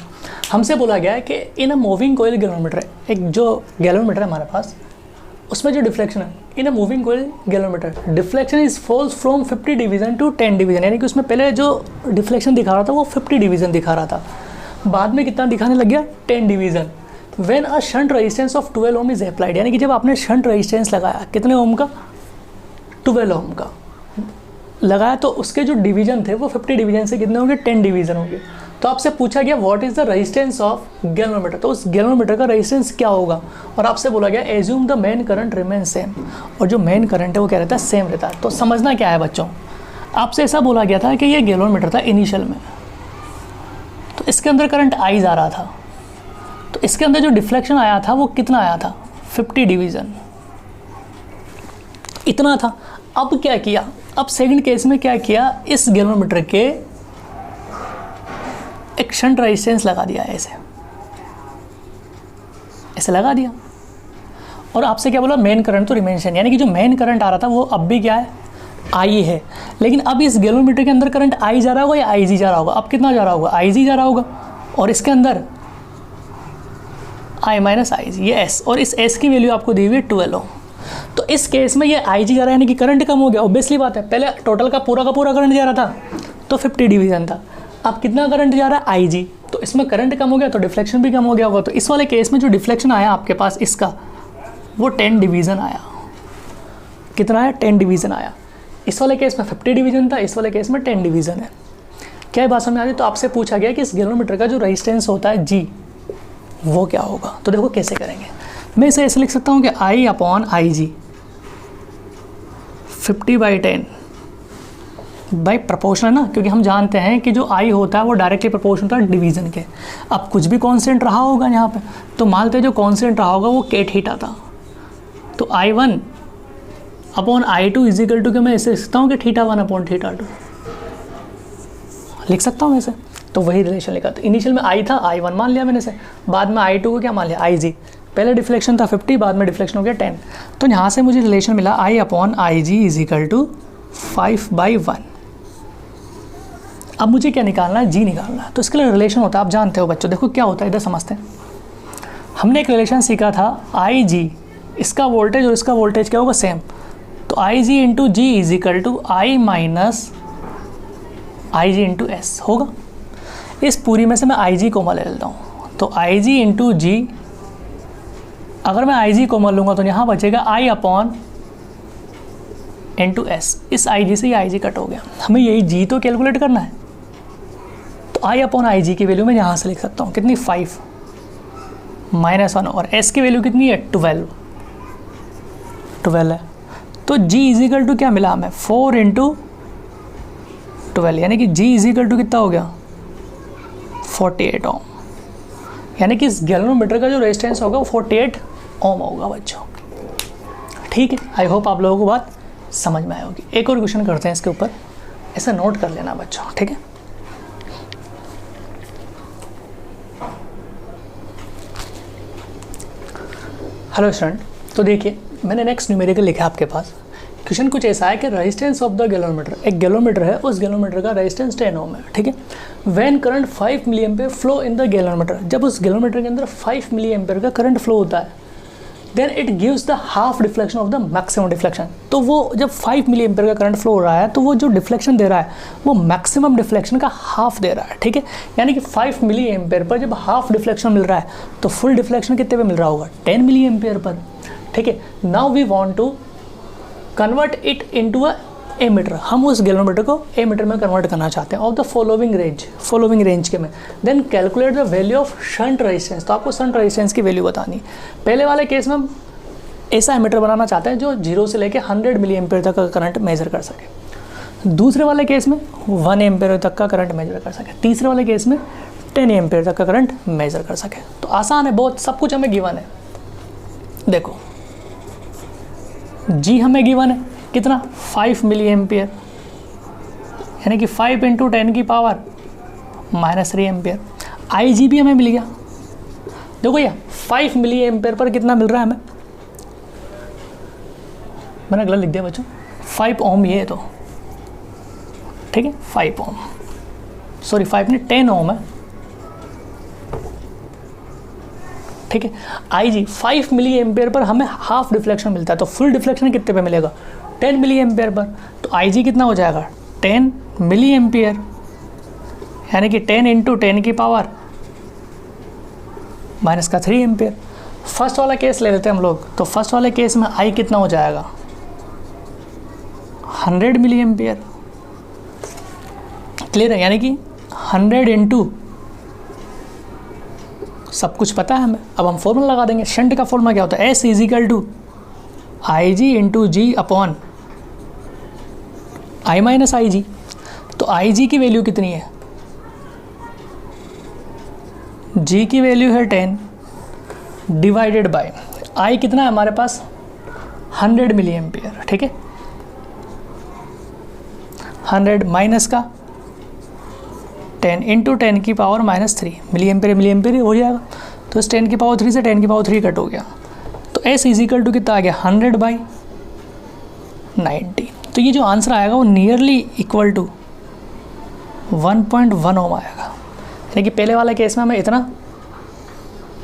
हमसे बोला गया है कि इन अ मूविंग कोयल गैलोमीटर, एक जो गैलोमीटर है हमारे पास, उसमें जो डिफ्लेक्शन है in a moving coil galvanometer, deflection is falls from 50 division to 10 division, यानी कि उसमें पहले जो डिफ्लेक्शन दिखा रहा था वो 50 डिवीजन दिखा रहा था, बाद में कितना दिखाने लग गया, 10 division. When a shunt resistance of 12 ohm is applied, यानी कि जब आपने शंट रेजिस्टेंस लगाया, कितने ओम का, 12 ओम का लगाया, तो उसके जो डिवीजन थे वो 50 डिवीजन से कितने होंगे, 10 डिवीजन होंगे। तो आपसे पूछा गया what is the resistance of galvanometer, तो उस गैलोमीटर का रेजिस्टेंस क्या होगा, और आपसे बोला गया assume the main current remain same, और जो मेन करंट है वो क्या रहता है, सेम रहता है। तो समझना क्या है बच्चों, आपसे ऐसा बोला गया था कि ये गैलोमीटर था इनिशियल में, तो इसके अंदर करंट आई जा रहा था, तो इसके अंदर जो डिफ्लेक्शन आया था वो कितना आया था, 50 डिवीज़न, इतना था। अब क्या किया, अब सेकंड केस में क्या किया, इस गैलोमीटर के एक शंट रेजिस्टेंस लगा दिया, ऐसे लगा दिया, और आपसे क्या बोला, मेन करंट तो रिमेन सेम, यानी कि जो मेन करंट आ रहा था वो अब भी क्या है, आई है, लेकिन अब इस गैलोमीटर के अंदर करंट आई जा रहा होगा या आई जी जा रहा होगा, अब कितना जा रहा होगा, आई जी जा रहा होगा, और इसके अंदर आई माइनस आई जी, ये एस, और इस एस की वैल्यू आपको दी हुई है 12 ओम। तो इस केस में ये आई जी जा रहा है, यानी कि करंट कम हो गया, ऑब्वियसली बात है, पहले टोटल का पूरा करंट जा रहा था तो 50 डिवीजन था, अब कितना करंट जा रहा है, आई जी, तो इसमें करंट कम हो गया तो डिफ्लेक्शन भी कम हो गया होगा। तो इस वाले केस में जो डिफ्लेक्शन आया आपके पास इसका, वो 10 डिवीज़न आया, कितना आया, 10 डिवीज़न आया। इस वाले केस में 50 डिवीज़न था, इस वाले केस में 10 डिवीज़न है। क्या ये बात समझ आ रही? तो आपसे पूछा गया कि इस गैलोमीटर का जो रेजिस्टेंस होता है जी, वो क्या होगा। तो देखो कैसे करेंगे, मैं इसे ऐसे लिख सकता हूँ कि I upon I G 50/10 by proportion है ना, क्योंकि हम जानते हैं कि जो आई होता है वो डायरेक्टली प्रपोर्शन होता है डिवीज़न के। अब कुछ भी कांस्टेंट रहा होगा यहाँ पे, तो मानते हैं जो कांस्टेंट रहा होगा वो के थीटा था, तो I1 upon I2 is equal to के मैं ऐसे लिख सकता हूँ कि θ1 अपॉन θ2 लिख सकता हूँ ऐसे। तो वही रिलेशन लिखा, तो इनिशियल में I था, I1 मान लिया मैंने से, बाद में I2 को क्या मान लिया, IG, पहले डिफ्लेक्शन था 50, बाद में डिफ्लेक्शन हो गया 10, तो यहाँ से मुझे रिलेशन मिला I upon IG is equal to 5/1। अब मुझे क्या निकालना है, G निकालना है, तो इसके लिए रिलेशन होता है, आप जानते हो बच्चों। देखो क्या होता है, इधर समझते हैं। हमने एक रिलेशन सीखा था IG, इसका वोल्टेज और इसका वोल्टेज क्या होगा, सेम, तो IG into G is equal to I minus I G into S होगा। इस पूरी में से मैं IG कॉमन ले लेता हूँ, तो IG इंटू जी, अगर मैं IG कॉमन लूँगा तो यहाँ बचेगा I अपॉन इंटू एस, इस IG से ये IG कट हो गया, हमें यही G तो कैलकुलेट करना है, तो I अपॉन IG की वैल्यू मैं यहाँ से लिख सकता हूँ, कितनी 5 -1, और S की वैल्यू कितनी है 12 है, तो G इज इक्वल टू क्या मिला हमें, 4 इंटू 12, यानी कि G इज इक्वल टू कितना हो गया 48 ओम, यानी कि इस गैलोमीटर का जो रेजिस्टेंस होगा वो 48 ओम होगा बच्चों। ठीक है, आई होप आप लोगों को बात समझ में आई होगी। एक और क्वेश्चन करते हैं इसके ऊपर, ऐसा नोट कर लेना बच्चों, ठीक है। हेलो स्टूडेंट, तो देखिए मैंने नेक्स्ट न्यूमेरिकल लिखा है आपके पास। क्वेश्चन कुछ ऐसा है कि रेजिस्टेंस ऑफ द गैलोमीटर, एक गैलोमीटर है, उस गैलोमीटर का रेजिस्टेंस 10 ओम है, ठीक है। When current 5 milli ampere flow in the galvanometer, जब उस गैलोमीटर के अंदर 5 मिली एम्पेयर का करंट फ्लो होता है, then it gives the half deflection of the maximum deflection. तो वो जब 5 मिली एम्पेयर का करंट फ्लो हो रहा है तो वो जो डिफ्लेक्शन दे रहा है वो मैक्सिमम डिफ्लेक्शन का हाफ दे रहा है, ठीक है। यानी कि 5 मिली एम्पेयर पर जब हाफ डिफ्लेक्शन मिल रहा है तो फुल डिफ्लेक्शन कितने पे मिल रहा होगा, 10 मिली एम्पेयर पर, ठीक है। Now we want to convert it into a ammeter, हम उस गैल्वेनोमीटर को एमीटर में कन्वर्ट करना चाहते हैं ऑफ द फॉलोइंग रेंज के में। Then calculate the value of shunt resistance. तो आपको शंट रेजिस्टेंस की वैल्यू बतानी। पहले वाले केस में हम ऐसा एमीटर बनाना चाहते हैं जो 0 से लेकर 100 मिली एम्पेयर तक का करंट मेजर कर सके। दूसरे वाले केस में 1 एम्पेयर तक का करंट मेजर कर सके। तीसरे वाले केस में 10 एम्पेयर तक का करंट मेजर कर सके। तो आसान है बहुत, सब कुछ हमें गिवन है। देखो जी हमें गिवन है कितना, 5 मिली एम्पियर, यानी कि 5 × 10 की पावर -3 एम्पियर। आई जी भी हमें मिल गया। देखो ये 5 मिली एम्पियर पर कितना मिल रहा है हमें, मैंने गलत लिख दिया बच्चों, 5 ओम ये तो, ठीक है, 5 ओम, सॉरी 5 नहीं 10 ओम है, ठीक है। आई जी 5 मिली एम्पेयर पर हमें हाफ डिफ्लेक्शन मिलता है, तो फुल डिफ्लेक्शन कितने पे मिलेगा, 10 मिली एम्पेयर पर। तो आई जी कितना हो जाएगा, 10 मिली एम्पेयर, यानी कि 10 × 10 की पावर -3 एम्पेयर। फर्स्ट वाला केस ले लेते हैं हम लोग। तो फर्स्ट वाले केस में आई कितना हो जाएगा, 100 मिली एम्पेयर, क्लियर है। यानी कि 100 सब कुछ पता है हमें। अब हम फॉर्मूला लगा देंगे। शंट का फॉर्मूला क्या होता है, S = IG × G upon I - IG। तो IG की वैल्यू कितनी है, G की वैल्यू है 10 डिवाइडेड बाय I कितना है हमारे पास, 100 मिली एम्पियर, ठीक है। 100 माइनस का 10 × 10 की पावर -3 मिली एम्पियर हो जाएगा। तो इस 10 की पावर 3 से 10 की पावर 3 कट हो गया। तो S = कितना आ गया, 100/90। तो ये जो आंसर आएगा वो नियरली इक्वल टू 1.1 ओम आएगा। यानी कि पहले वाले केस में हमें इतना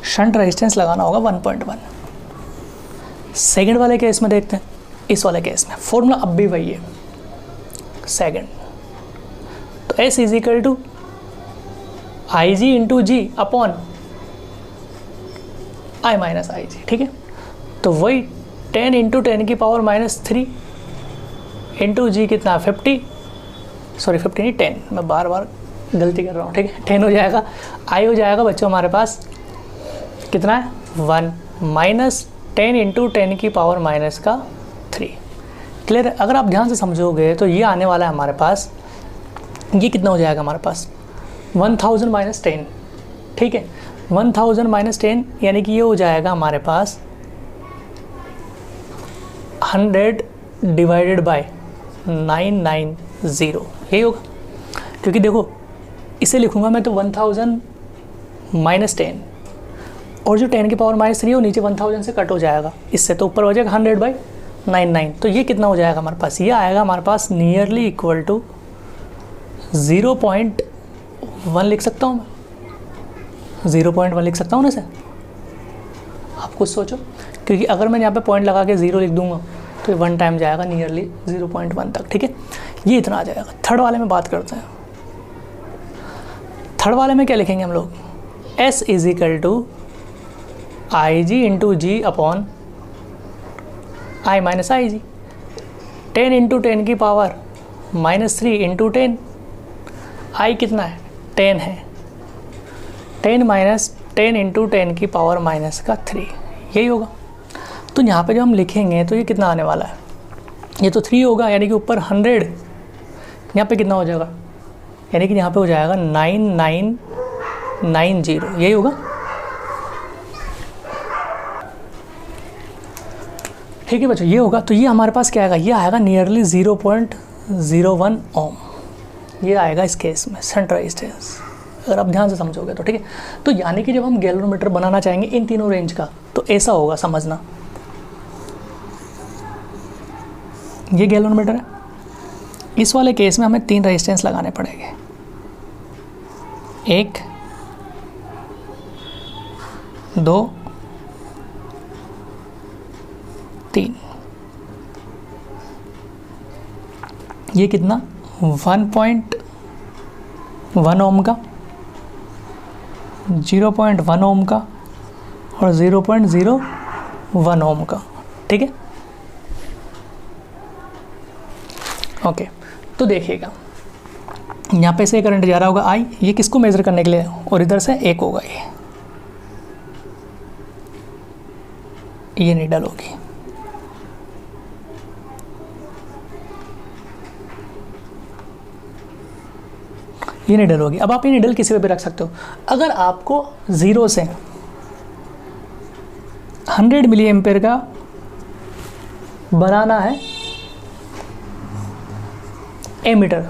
शंट रेजिस्टेंस लगाना होगा 1.1। सेकेंड वाले केस में देखते हैं। इस वाले केस में फॉर्मूला अब भी वही है, सेकेंड। तो S = IG × G upon I - IG, ठीक है। तो वही 10 × 10 की पावर -3 इंटू जी कितना 50, सॉरी 50 नहीं 10, मैं बार बार गलती कर रहा हूँ, ठीक है। 10 हो जाएगा। आई हो जाएगा बच्चों हमारे पास कितना है, 1 माइनस 10 × 10 की पावर -3। क्लियर है। अगर आप ध्यान से समझोगे तो ये आने वाला है हमारे पास, ये कितना हो जाएगा हमारे पास 1000 - 10, ठीक है। 1000 - 10 यानी कि ये हो जाएगा हमारे पास 100 डिवाइडेड बाय 990, यही होगा। क्योंकि देखो इसे लिखूंगा मैं तो 1000 - 10 और जो 10 की पावर -3 है वो नीचे 1000 से कट हो जाएगा, इससे तो ऊपर हो जाएगा 100/99। तो ये कितना हो जाएगा हमारे पास, ये आएगा हमारे पास नियरली इक्वल टू 0.1 लिख सकता हूँ मैं, 0.1 लिख सकता हूँ ना सर। आप कुछ सोचो, क्योंकि अगर मैं यहाँ पे पॉइंट लगा के 0 लिख दूंगा तो ये 1 टाइम जाएगा नियरली 0.1 तक, ठीक है। ये इतना आ जाएगा। थर्ड वाले में बात करते हैं। थर्ड वाले में क्या लिखेंगे हम लोग, S = IG × G upon I - IG। 10 × 10 की पावर -3 × 10, I कितना है 10 है, 10 - 10 × 10 की पावर -3, यही होगा। तो यहाँ पे जो हम लिखेंगे तो ये कितना आने वाला है, ये तो 3 होगा, यानी कि ऊपर 100, यहाँ पे कितना हो जाएगा, यानी कि यहाँ पे हो जाएगा 9990, यही होगा, ठीक है बच्चों। ये होगा। तो ये हमारे पास क्या आएगा, ये आएगा नियरली 0.01 ओम, ये आएगा इस केस में शंट रेजिस्टेंस, अगर आप ध्यान से समझोगे तो, ठीक है। तो यानी कि जब हम गैल्वेनोमीटर बनाना चाहेंगे इन तीनों रेंज का तो ऐसा होगा, समझना। ये गैल्वेनोमीटर है, इस वाले केस में हमें 3 रेजिस्टेंस लगाने पड़ेंगे, 1 2 3, ये कितना 1.1 ओम का, 0.1 ओम का और 0.01 ओम का, ठीक है। ओके, तो देखिएगा यहाँ पे से करंट जा रहा होगा आई, ये किसको मेजर करने के लिए, और इधर से एक होगा ये नीडल होगी। ये नीडल होगी। अब आप ये नीडल किसी पे भी रख सकते हो। अगर आपको 0 से 100 मिली एम्पेयर का बनाना है एमीटर,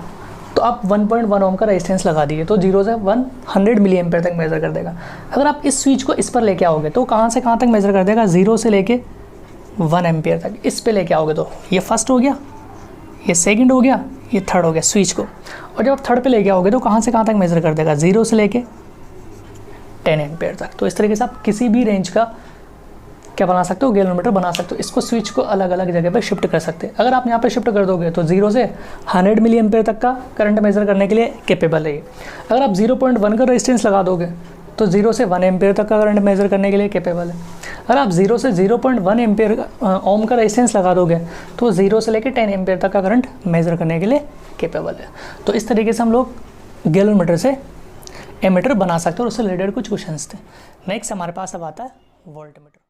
तो आप 1.1 ओम का रेजिस्टेंस लगा दीजिए, तो 0 से 100 मिली एम्पेयर तक मेज़र कर देगा। अगर आप इस स्विच को इस पर लेके आओगे तो कहाँ से कहाँ तक मेज़र कर देगा, 0 से लेके 1 एम्पेयर तक इस पे लेके आओगे तो ये फर्स्ट हो गया, ये सेकंड हो गया, ये थर्ड हो गया स्विच को। और जब आप थर्ड पे लेके आओगे तो कहाँ से कहाँ तक मेज़र कर देगा, 0 से लेके 10 एम्पेयर तक। तो इस तरीके से आप किसी भी रेंज का क्या बना सकते हो, गैल्वेनोमीटर बना सकते हो। इसको स्विच को अलग अलग जगह पे शिफ्ट कर सकते हैं। अगर आप यहाँ पे शिफ्ट कर दोगे तो 0 से 100 मिली एम्पेयर तक का करंट मेज़र करने के लिए कैपेबल है ये। अगर आप 0.1 का रेजिस्टेंस लगा दोगे तो 0 से 1 एम्पेयर तक का करंट मेज़र करने के लिए कैपेबल है। अगर आप 0 से 0.1 एम्पेयर ओम का रेजिस्टेंस लगा दोगे तो 0 से लेकर 10 एम्पेयर तक का करंट मेज़र करने के लिए कैपेबल है। तो इस तरीके से हम लोग गैल्वेनोमीटर से एमीटर बना सकते हैं और उससे रिलेटेड कुछ क्वेश्चंस थे। नेक्स्ट हमारे पास अब आता है वोल्टमीटर।